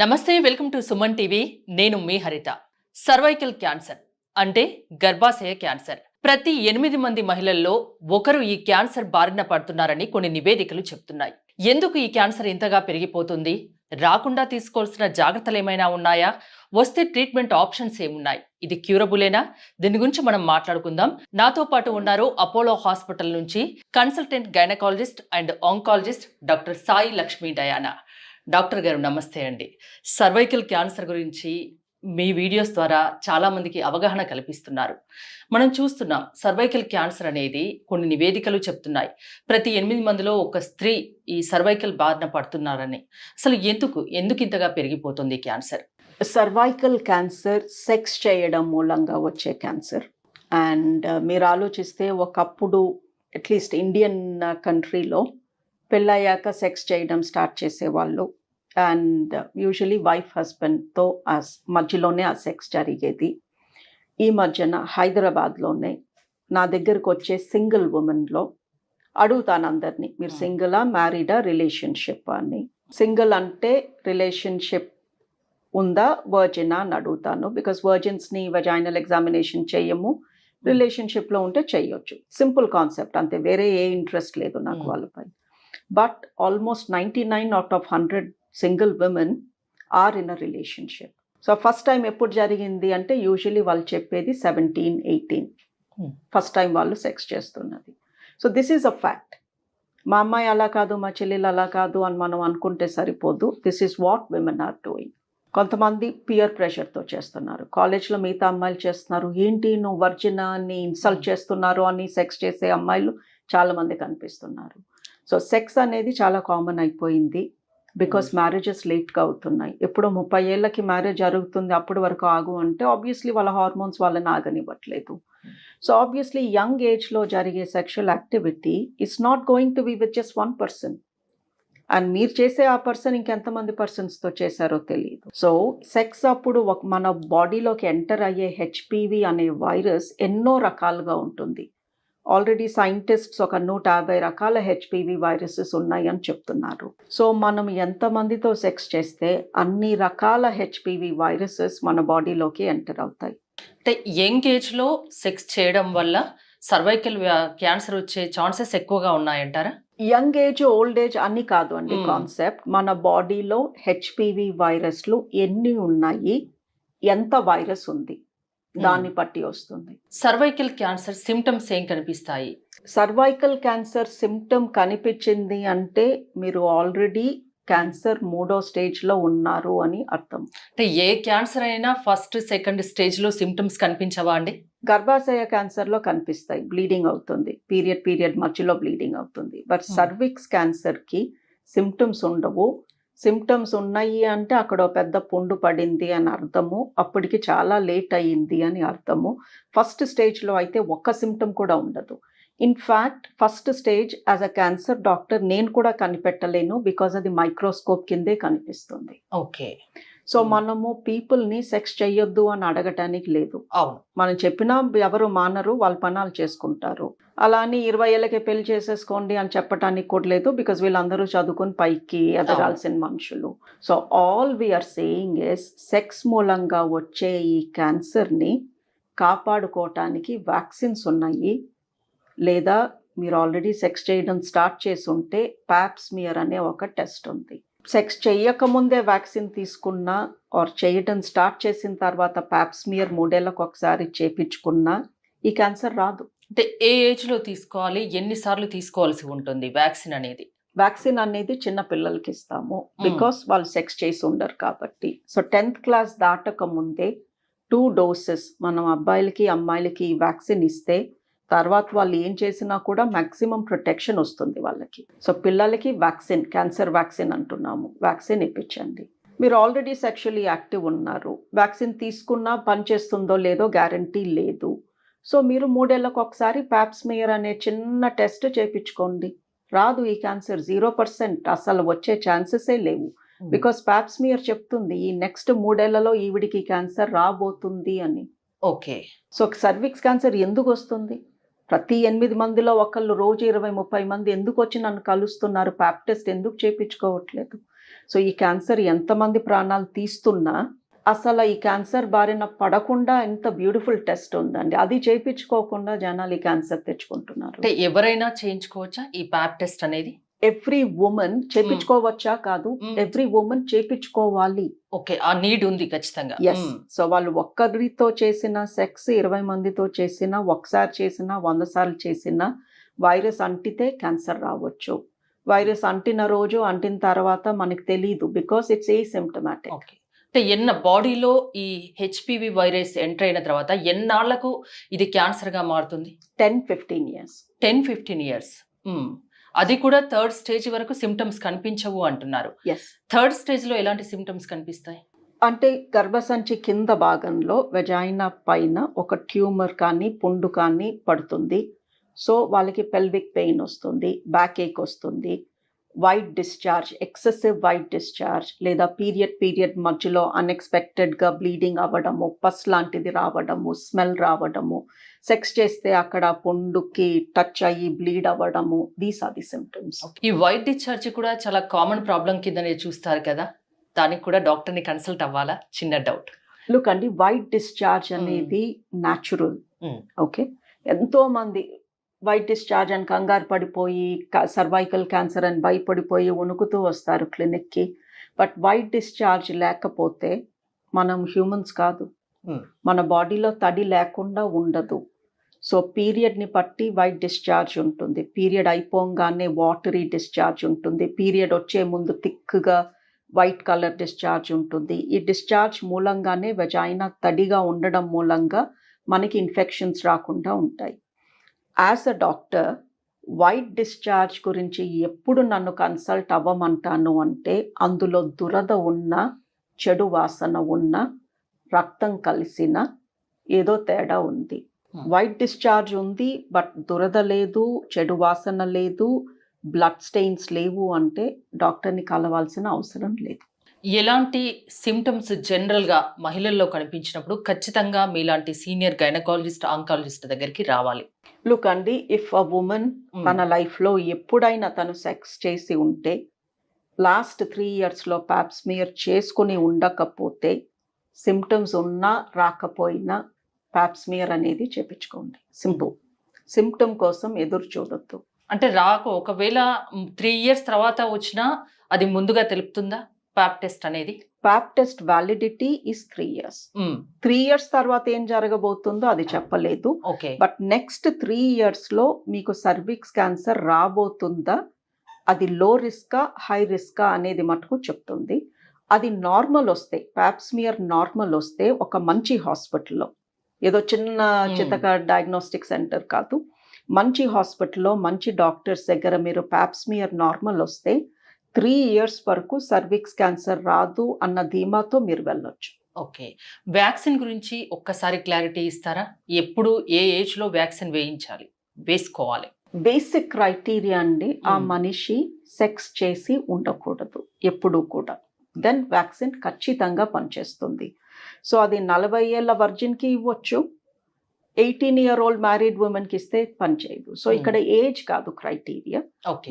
నమస్తే, welcome to Suman TV. నేను మీ హరిత. సర్వైకల్ క్యాన్సర్ అంటే గర్భాశయ క్యాన్సర్. ప్రతి 8 మంది మహిళల్లో ఒకరు ఈ క్యాన్సర్ బారిన పడుతున్నారని కొన్ని నివేదికలు చెప్తున్నాయి. ఎందుకు ఈ క్యాన్సర్ ఇంతగా పెరిగిపోతుంది? రాకుండా తీసుకోవాల్సిన జాగ్రత్తలు ఏమైనా ఉన్నాయా? వస్తే ట్రీట్మెంట్ ఆప్షన్స్ ఏమున్నాయి? ఇది క్యూరబులేనా? దీని గురించి మనం మాట్లాడుకుందాం. నాతో పాటు ఉన్నారు అపోలో హాస్పిటల్ నుంచి consultant gynaecologist and oncologist doctor Sai Lakshmi Diana. Doctor గారు నమస్తే అండి. సర్వైకల్ క్యాన్సర్ గురించి మీ వీడియోస్ ద్వారా చాలామందికి అవగాహన కల్పిస్తున్నారు. మనం చూస్తున్నాం సర్వైకల్ క్యాన్సర్ అనేది కొన్ని నివేదికలు చెప్తున్నాయి. ప్రతి 8 మందిలో ఒక స్త్రీ ఈ సర్వైకల్ బారిన పడుతున్నారని. అసలు ఎందుకు ఇంతగా పెరిగిపోతుంది క్యాన్సర్? సర్వైకల్ క్యాన్సర్ సెక్స్ చేయడం మూలంగా వచ్చే క్యాన్సర్. అండ్ మీరు ఆలోచిస్తే ఒకప్పుడు అట్లీస్ట్ ఇండియన్ కంట్రీలో పెళ్ళయ్యాక సెక్స్ చేయడం స్టార్ట్ చేసేవాళ్ళు. అండ్ యూజువలీ వైఫ్ హస్బెండ్తో మధ్యలోనే ఆ సెక్స్ జరిగేది. ఈ మధ్యన హైదరాబాద్లోనే నా దగ్గరకు వచ్చే సింగిల్ ఉమెన్లో అడుగుతాను అందరినీ, మీరు సింగిలా మ్యారీడా రిలేషన్షిప్ అని. సింగిల్ అంటే రిలేషన్షిప్ ఉందా వర్జినా అని అడుగుతాను. బికాస్ వర్జిన్స్ని వజైనల్ ఎగ్జామినేషన్ చేయము, రిలేషన్షిప్లో ఉంటే చేయొచ్చు. సింపుల్ కాన్సెప్ట్ అంతే, వేరే ఏ ఇంట్రెస్ట్ లేదు నాకు వాళ్ళపై. But almost 99 out of 100 single women are in a relationship. So first time ఎప్పుడు జరిగింది అంటే యూజువలీ వాళ్ళు చెప్పేది 17-18 ఫస్ట్ టైం వాళ్ళు సెక్స్ చేస్తున్నది. So this is a fact. మా అమ్మాయి అలా కాదు, మా చెల్లెలు అలా కాదు అని మనం అనుకుంటే సరిపోదు. This is what women are doing. కొంతమంది పియర్ ప్రెషర్తో చేస్తున్నారు. కాలేజ్లో మిగతా అమ్మాయిలు చేస్తున్నారు, ఏంటి నువ్వు వర్జినా అని ఇన్సల్ట్ చేస్తున్నారు అని సెక్స్ చేసే అమ్మాయిలు చాలామంది కనిపిస్తున్నారు. సో సెక్స్ అనేది చాలా కామన్ అయిపోయింది. బికాస్ మ్యారేజెస్ లేట్గా అవుతున్నాయి. ఎప్పుడో 30 ఏళ్ళకి మ్యారేజ్ జరుగుతుంది, అప్పటి వరకు ఆగు అంటే ఆబ్వియస్లీ వాళ్ళ హార్మోన్స్ వాళ్ళని ఆగనివ్వట్లేదు. సో ఆబ్వియస్లీ యంగ్ ఏజ్లో జరిగే sexual activity it's not going to be with just 1 person. And మీరు చేసే ఆ పర్సన్ ఇంకెంతమంది పర్సన్స్తో చేశారో తెలియదు. సో సెక్స్ అప్పుడు మన బాడీలోకి ఎంటర్ అయ్యే హెచ్పివి అనే వైరస్ ఎన్నో రకాలుగా ఉంటుంది. ఆల్రెడీ సైంటిస్ట్స్ ఒక 150 రకాల హెచ్పివి వైరసెస్ ఉన్నాయి అని చెప్తున్నారు. సో మనం ఎంతమందితో సెక్స్ చేస్తే అన్ని రకాల హెచ్పివి వైరసెస్ మన బాడీలోకి ఎంటర్ అవుతాయి. అంటే యంగ్ ఏజ్లో సెక్స్ చేయడం వల్ల సర్వైకల్ క్యాన్సర్ వచ్చే ఛాన్సెస్ ఎక్కువగా ఉన్నాయంటారా? యంగ్ ఏజ్ ఓల్డ్ ఏజ్ అన్ని కాదు అండి కాన్సెప్ట్. మన బాడీలో హెచ్పివి వైరస్లు ఎన్ని ఉన్నాయి, ఎంత వైరస్ ఉంది దాన్ని బట్టి వస్తుంది. సర్వైకల్ క్యాన్సర్ సిమ్టమ్స్ ఏం కనిపిస్తాయి? సర్వైకల్ క్యాన్సర్ సిమ్టమ్ కనిపించింది అంటే మీరు ఆల్రెడీ క్యాన్సర్ 3వ స్టేజ్లో ఉన్నారు అని అర్థం. అంటే ఏ క్యాన్సర్ అయినా ఫస్ట్ సెకండ్ స్టేజ్లో సిమ్టమ్స్ కనిపించవా అండి? గర్భాశయ క్యాన్సర్లో కనిపిస్తాయి, బ్లీడింగ్ అవుతుంది, పీరియడ్ మధ్యలో బ్లీడింగ్ అవుతుంది. బట్ సర్విక్స్ క్యాన్సర్కి సిమ్టమ్స్ ఉండవు. సిమ్టమ్స్ ఉన్నాయి అంటే అక్కడ పెద్ద పుండు పడింది అని అర్థము, అప్పటికి చాలా లేట్ అయ్యింది అని అర్థము. ఫస్ట్ స్టేజ్లో అయితే ఒక్క సిమ్టమ్ కూడా ఉండదు. In fact first stage as a cancer doctor నేను కూడా కనిపెట్టలేను, బికాజ్ అది మైక్రోస్కోప్ కిందే కనిపిస్తుంది. ఓకే. సో మనము పీపుల్ని సెక్స్ చెయ్యొద్దు అని అడగటానికి లేదు. అవును, మనం చెప్పినా ఎవరు మానరు, వాళ్ళ పనాలు చేసుకుంటారు. అలా అని 20 ఏళ్ళకే పెళ్లి చేసేసుకోండి అని చెప్పటానికి కూడా లేదు, బికాజ్ వీళ్ళందరూ చదువుకుని పైకి ఎదగాల్సిన మనుషులు. So all we're saying is sex మూలంగా వచ్చే ఈ క్యాన్సర్ని కాపాడుకోవటానికి వ్యాక్సిన్స్ ఉన్నాయి. లేదా మీరు ఆల్రెడీ సెక్స్ చేయడం స్టార్ట్ చేసి ఉంటే ప్యాప్స్మియర్ అనే ఒక టెస్ట్ ఉంది. సెక్స్ చేయకముందే వ్యాక్సిన్ తీసుకున్నా ఆర్ చేయడం స్టార్ట్ చేసిన తర్వాత ప్యాప్స్మియర్ 3 ఏళ్ళకు ఒకసారి చేపించుకున్నా ఈ క్యాన్సర్ రాదు. అంటే ఏ ఏజ్లో తీసుకోవాలి, ఎన్నిసార్లు తీసుకోవాల్సి ఉంటుంది వ్యాక్సిన్ అనేది? వ్యాక్సిన్ అనేది చిన్న పిల్లలకి ఇస్తాము, బికాస్ వాళ్ళు సెక్స్ చేసి ఉండరు కాబట్టి. సో 10th క్లాస్ దాటక ముందే 2 డోసెస్ మనం అబ్బాయిలకి అమ్మాయిలకి ఈ వ్యాక్సిన్ ఇస్తే తర్వాత వాళ్ళు ఏం చేసినా కూడా మ్యాక్సిమం ప్రొటెక్షన్ వస్తుంది వాళ్ళకి. సో పిల్లలకి వ్యాక్సిన్, క్యాన్సర్ వ్యాక్సిన్ అంటున్నాము, వ్యాక్సిన్ ఇప్పించండి. మీరు ఆల్రెడీ సెక్షువల్లీ యాక్టివ్ ఉన్నారు, వ్యాక్సిన్ తీసుకున్నా పనిచేస్తుందో లేదో గ్యారంటీ లేదు. సో మీరు 3 ఏళ్ళకు ఒకసారి ప్యాప్స్మియర్ అనే చిన్న టెస్ట్ చేయించుకోండి. రాదు ఈ క్యాన్సర్, 0%, అసలు వచ్చే ఛాన్సెసే లేవు. బికాస్ ప్యాప్స్మియర్ చెప్తుంది ఈ నెక్స్ట్ 3 ఏళ్లలో ఈవిడికి క్యాన్సర్ రాబోతుంది అని. ఓకే. సో సర్విక్స్ క్యాన్సర్ ఎందుకు వస్తుంది? ప్రతి 8 మందిలో ఒకళ్ళు రోజు 20-30 మంది ఎందుకు వచ్చి నన్ను కలుస్తున్నారు, ప్యాప్ టెస్ట్ ఎందుకు చేయించుకోవట్లేదు? సో ఈ క్యాన్సర్ ఎంతమంది ప్రాణాలు తీస్తున్నా అసలు ఈ క్యాన్సర్ బారిన పడకుండా ఎంత బ్యూటిఫుల్ టెస్ట్ ఉందండి. అది చేయించుకోకుండా జనాలు ఈ క్యాన్సర్ తెచ్చుకుంటున్నారు. అంటే ఎవరైనా చేయించుకోవచ్చా ఈ ప్యాప్ టెస్ట్ అనేది? ఎవ్రీ ఉమెన్ చేపించుకోవచ్చా కాదు, ఎవ్రీ ఉమెన్ చేపించుకోవాలి. ఓకే, ఆ నీడ్ ఉంది ఖచ్చితంగా. ఎస్. సో వాళ్ళు ఒక్కరితో చేసిన సెక్స్ 20 మందితో చేసినా, ఒకసారి చేసినా, 100 సార్లు చేసినా వైరస్ అంటితే క్యాన్సర్ రావచ్చు. వైరస్ అంటిన రోజు అంటిన తర్వాత మనకి తెలీదు, బికాస్ ఇట్స్ ఏసిమ్టమాటిక్. ఓకే, అంటే బాడీలో ఈ హెచ్పివి వైరస్ ఎంటర్ అయిన తర్వాత ఎన్నాళ్లకు ఇది క్యాన్సర్ గా మారుతుంది? 10-15 years. 10-15 years. అది కూడా థర్డ్ స్టేజ్ వరకు సిమ్టమ్స్ కనిపించవు అంటున్నారు. ఎస్. థర్డ్ స్టేజ్ లో ఎలాంటి సిమ్టమ్స్ కనిపిస్తాయి? అంటే గర్భసంచి కింద భాగంలో వెజైనా పైన ఒక ట్యూమర్ కానీ పుండు కానీ పడుతుంది. సో వాళ్ళకి పెల్విక్ పెయిన్ వస్తుంది, బ్యాక్ ఏక్ వస్తుంది, white discharge, excessive white discharge, లేదా పీరియడ్ మధ్యలో అన్ఎక్స్పెక్టెడ్గా బ్లీడింగ్ అవ్వడము, పస్ లాంటిది రావడము, స్మెల్ రావడము, సెక్స్ చేస్తే అక్కడ పుండుకి టచ్ అయ్యి బ్లీడ్ అవ్వడము. These are the symptoms. ఈ వైట్ డిశ్చార్జ్ కూడా చాలా కామన్ ప్రాబ్లం కిందనే చూస్తారు కదా, దానికి కూడా డాక్టర్ని కన్సల్ట్ అవ్వాలా? చిన్న డౌట్. లుక్ అండి, వైట్ డిశ్చార్జ్ అనేది న్యాచురల్. ఓకే, ఎంతో మంది వైట్ డిశ్చార్జ్ అని కంగారు పడిపోయి సర్వైకల్ క్యాన్సర్ అని భయపడిపోయి వణుకుతూ వస్తారు క్లినిక్కి. బట్ వైట్ డిశ్చార్జ్ లేకపోతే మనం హ్యూమన్స్ కాదు, మన బాడీలో తడి లేకుండా ఉండదు. సో పీరియడ్ని బట్టి వైట్ డిశ్చార్జ్ ఉంటుంది, పీరియడ్ అయిపోగానే వాటరీ డిశ్చార్జ్ ఉంటుంది, పీరియడ్ వచ్చే ముందు థిక్గా వైట్ కలర్ డిశ్చార్జ్ ఉంటుంది. ఈ డిశ్చార్జ్ మూలంగానే వెజైనా తడిగా ఉండడం మూలంగా మనకి ఇన్ఫెక్షన్స్ రాకుండా ఉంటాయి. As a doctor, white discharge గురించి ఎప్పుడు నన్ను కన్సల్ట్ అవ్వమంటాను అంటే అందులో దురద ఉన్న, చెడు వాసన ఉన్న, రక్తం కలిసిన ఏదో తేడా ఉంది. వైట్ డిశ్చార్జ్ ఉంది బట్ దురద లేదు, చెడు వాసన లేదు, బ్లడ్ స్టెయిన్స్ లేవు అంటే డాక్టర్ని కలవాల్సిన అవసరం లేదు. ఎలాంటి సిమ్టమ్స్ జనరల్గా మహిళల్లో కనిపించినప్పుడు ఖచ్చితంగా మీలాంటి సీనియర్ గైనకాలజిస్ట్, ఆంకాలజిస్ట్ దగ్గరికి రావాలి? లుక్ అండి, ఇఫ్ అ ఉమెన్ తన లైఫ్లో ఎప్పుడైనా తను సెక్స్ చేసి ఉంటే లాస్ట్ 3 yearsలో ప్యాప్ స్మియర్ చేసుకుని ఉండకపోతే, సిమ్టమ్స్ ఉన్నా రాకపోయినా ప్యాప్ స్మియర్ అనేది చేపించుకోండి. సింపుల్. సిమ్టమ్ కోసం ఎదురు చూడొద్దు. అంటే ఒకవేళ 3 years తర్వాత వచ్చినా అది ముందుగా తెలుపుతుందా ప్యాప్ టెస్ట్ అనేది? Pap test validity is 3 years. 3 years తర్వాత ఏం జరగబోతుందో అది చెప్పలేదు. ఓకే, బట్ నెక్స్ట్ 3 yearsలో మీకు సర్విక్స్ క్యాన్సర్ రాబోతుందా, అది లో రిస్కా హై రిస్కా అనేది మటుకు చెప్తుంది. అది నార్మల్ వస్తే, ప్యాప్ స్మియర్ నార్మల్ వస్తే ఒక మంచి హాస్పిటల్లో, ఏదో చిన్న చితక డయాగ్నోస్టిక్ సెంటర్ కాదు, మంచి హాస్పిటల్లో మంచి డాక్టర్స్ దగ్గర మీరు ప్యాప్ స్మియర్ నార్మల్ వస్తే 3 years వరకు సర్విక్స్ క్యాన్సర్ రాదు అన్న ధీమాతో మీరు వెళ్ళొచ్చు. ఓకే, వ్యాక్సిన్ గురించి ఒక్కసారి క్లారిటీ ఇస్తారా? ఎప్పుడు ఏ ఏజ్లో వ్యాక్సిన్ వేసుకోవాలి? బేసిక్ క్రైటీరియా అండి, ఆ మనిషి సెక్స్ చేసి ఉండకూడదు ఎప్పుడూ కూడా, దెన్ వ్యాక్సిన్ ఖచ్చితంగా పనిచేస్తుంది. సో అది 40 ఏళ్ళ వర్జిన్కి ఇవ్వచ్చు, 18-year-old మ్యారీడ్ ఉమెన్కి ఇస్తే పనిచేయదు. సో ఇక్కడ ఏజ్ కాదు క్రైటీరియా.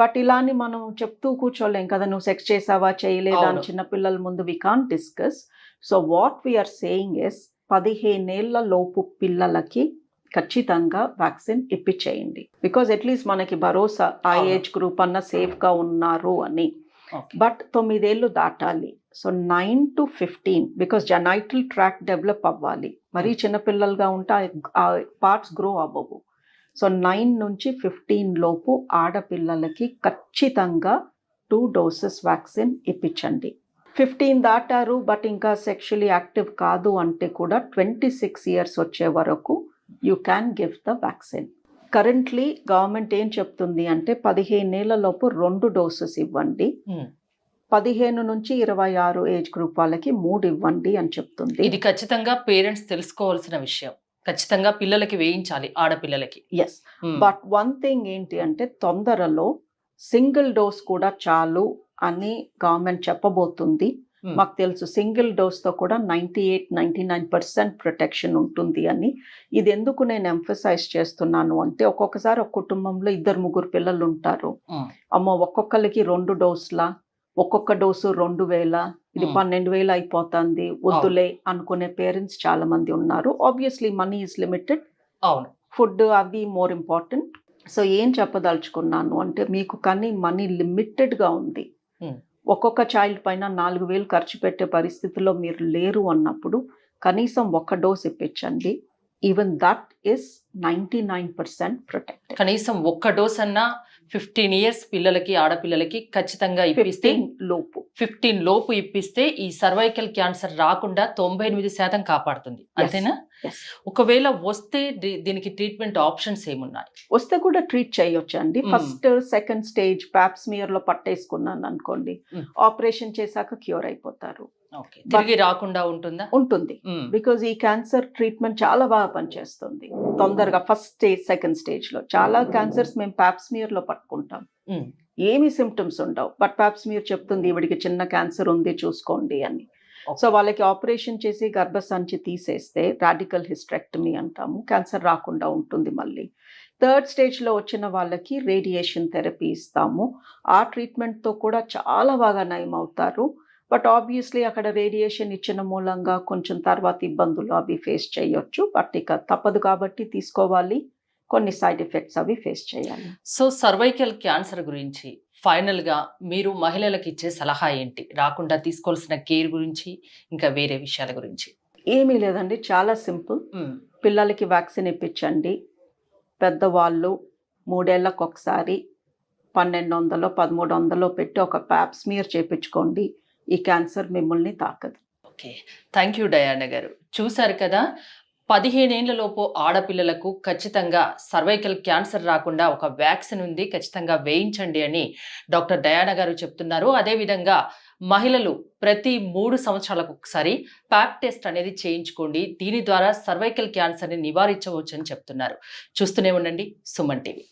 బట్ ఇలాని మనం చెప్తూ కూర్చోలేం కదా, నువ్వు సెక్స్ చేసావా చేయలేదా అని చిన్నపిల్లల ముందు we can't discuss. So what we're saying is 15 ఏళ్ల లోపు పిల్లలకి ఖచ్చితంగా వ్యాక్సిన్ ఇప్పించేయండి. బికాజ్ అట్లీస్ట్ మనకి భరోసా ఆ ఏజ్ గ్రూప్ అన్న సేఫ్గా ఉన్నారు అని. బట్ 9 ఏళ్ళు దాటాలి. So 9 to 15, because genital tract develop అవ్వాలి. మరీ చిన్నపిల్లలుగా ఉంటే ఆ పార్ట్స్ గ్రో అవ్వవు. సో 9 నుంచి 15 లోపు ఆడపిల్లలకి ఖచ్చితంగా 2 doses వ్యాక్సిన్ ఇప్పించండి. 15 దాటారు బట్ ఇంకా సెక్షువల్లీ యాక్టివ్ కాదు అంటే కూడా 26 years వచ్చే వరకు you can give the vaccine. Currently government ఏం చెప్తుంది అంటే 15 ఏళ్ల లోపు 2 doses ఇవ్వండి, 15 నుంచి 26 ఏజ్ గ్రూప్ వాళ్ళకి 3 ఇవ్వండి అని చెప్తుంది. ఇది ఖచ్చితంగా పేరెంట్స్ తెలుసుకోవాల్సిన విషయం. ఖచ్చితంగా పిల్లలకి వేయించాలి, ఆడపిల్లలకి. ఎస్, బట్ వన్ థింగ్ ఏంటి అంటే తొందరలో సింగిల్ డోస్ కూడా చాలు అని గవర్నమెంట్ చెప్పబోతుంది. మాకు తెలుసు సింగిల్ డోస్తో కూడా 98-99% ప్రొటెక్షన్ ఉంటుంది అని. ఇది ఎందుకు నేను ఎంఫసైజ్ చేస్తున్నాను అంటే ఒక్కొక్కసారి ఒక కుటుంబంలో 2-3 పిల్లలు ఉంటారు. అమ్మో ఒక్కొక్కరికి 2 డోసులా, ఒక్కొక్క డోసు 2,000, ఇది 12,000 అయిపోతుంది, వద్దులే అనుకునే పేరెంట్స్ చాలా మంది ఉన్నారు. ఆబ్వియస్లీ మనీ ఈజ్ లిమిటెడ్, అవును. ఫుడ్ అవి మోర్ ఇంపార్టెంట్. సో ఏం చెప్పదలుచుకున్నాను అంటే, మీకు కానీ మనీ లిమిటెడ్గా ఉంది, Hmm. ఒక్కొక్క చైల్డ్ పైన 4,000 ఖర్చు పెట్టే పరిస్థితిలో మీరు లేరు అన్నప్పుడు కనీసం ఒక్క డోస్ ఇప్పించండి. Even that is 99% protected. కనీసం ఒక్క డోస్ అన్నా 15 ఇయర్స్ పిల్లలకి, ఆడపిల్లలకి ఖచ్చితంగా ఇప్పిస్తే 15 లోపు 15 లోపు ఇప్పిస్తే ఈ సర్వైకల్ క్యాన్సర్ రాకుండా 98% కాపాడుతుంది. అంతేనా? Yes. ఒకవేళ వస్తే దీనికి ట్రీట్మెంట్ ఆప్షన్స్ ఏమున్నాయి? వస్తే కూడా ట్రీట్ చేయొచ్చు అండి. Hmm. First second stage Pap smear లో పట్టేసుకున్నాను అనుకోండి, Hmm. ఆపరేషన్ చేశాక క్యూర్ అయిపోతారు. ఓకే, తిరిగి రాకుండా ఉంటుందా? ఉంటుంది, మ్మ్. బికాజ్ ఈ క్యాన్సర్ ట్రీట్మెంట్ చాలా బాగా పనిచేస్తుంది తొందరగా. ఫస్ట్ స్టేజ్ సెకండ్ స్టేజ్ లో చాలా క్యాన్సర్స్ మేము ప్యాప్స్మియర్ లో పట్టుకుంటాం, మ్మ్. ఏమీ సిమ్టమ్స్ ఉండవు, బట్ ప్యాప్స్మియర్ చెప్తుంది ఈవిడికి చిన్న క్యాన్సర్ ఉంది చూసుకోండి అని. ఓకే. సో వాళ్ళకి ఆపరేషన్ చేసి గర్భసంచి తీసేస్తే రాడికల్ హిస్టరెక్టమీ అంటాము, క్యాన్సర్ రాకుండా ఉంటుంది. మళ్ళీ థర్డ్ స్టేజ్లో వచ్చిన వాళ్ళకి రేడియేషన్ థెరపీ ఇస్తాము. ఆ ట్రీట్మెంట్తో కూడా చాలా బాగా నయం అవుతారు. బట్ ఆబ్వియస్లీ అక్కడ రేడియేషన్ ఇచ్చిన మూలంగా కొంచెం తర్వాత ఇబ్బందులు అవి ఫేస్ చేయొచ్చు, బట్ ఇక తప్పదు కాబట్టి తీసుకోవాలి. కొన్ని సైడ్ ఎఫెక్ట్స్ అవి ఫేస్ చేయాలి. సో సర్వైకల్ క్యాన్సర్ గురించి ఫైనల్ గా మీరు మహిళలకు ఇచ్చే సలహా ఏంటి? రాకుండా తీసుకోవాల్సిన కేర్ గురించి, ఇంకా వేరే విషయాల గురించి. ఏమీ లేదండి, చాలా సింపుల్. మ్మ్. పిల్లలకి వ్యాక్సిన్ ఇప్పించండి. పెద్దవాళ్ళు 3 ఏళ్లకు ఒకసారి 1,200 1,300 పెట్టి ఒక ప్యాప్స్మియర్ చేయించుకోండి. ఈ క్యాన్సర్ మిమ్మల్ని తాకదు. ఓకే, థ్యాంక్ యూ డయానా గారు. చూశారు కదా, 15 ఏళ్ల లోపు ఆడపిల్లలకు ఖచ్చితంగా సర్వైకల్ క్యాన్సర్ రాకుండా ఒక వ్యాక్సిన్ ఉంది, ఖచ్చితంగా వేయించండి అని డాక్టర్ డయానా గారు చెప్తున్నారు. అదేవిధంగా మహిళలు ప్రతి 3 సంవత్సరాలకు ఒకసారి ప్యాప్ టెస్ట్ అనేది చేయించుకోండి. దీని ద్వారా సర్వైకల్ క్యాన్సర్ని నివారించవచ్చు అని చెప్తున్నారు. చూస్తూనే ఉండండి సుమన్ టీవీ.